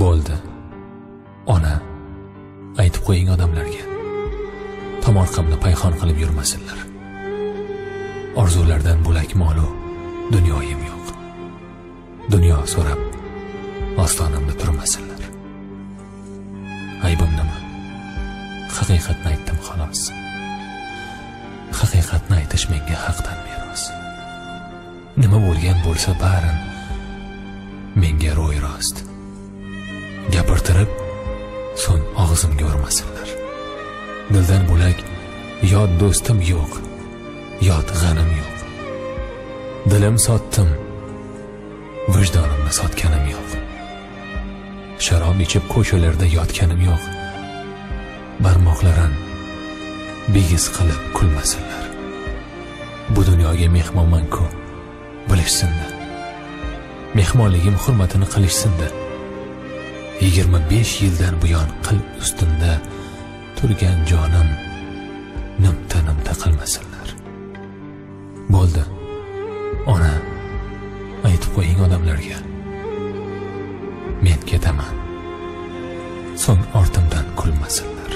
Bo'ldi. Ona, aytib qo'ying odamlarga. Tomorqamni payxon qilib yurmasinlar. Orzulardan bo'lak molu dunyoyim yo'q. Dunyo so'rab ostonamda turmasinlar. Aybim nima? Haqiqatni aytdim xolos. Haqiqatni aytish menga haqdan meros. Nima bo'lgan bo'lsa barin menga ro'y rost. Gapirtirib, so'ng og'zimga urmasinlar. Dildan bo'lak yot do'stim yo'q, yot g'anim yo'q. Dilim sotdim, vijdonimni sotganim yo'q. Sharob ichib ko'chalarda yotganim yo'q. Barmoqlarim bigiz qilib kulmasinlar. Bu dunyoga mehmonman-ku, bilishsin-da. Mehmonligim hurmatini qilishsin-da. 25 yildan buyon qalb ustimda turgan jonim nimta qilmasinlar. Bo'ldi. Ona, aytib qo'ying odamlarga. Men ketaman. So'ng ortimdan kulmasinlar.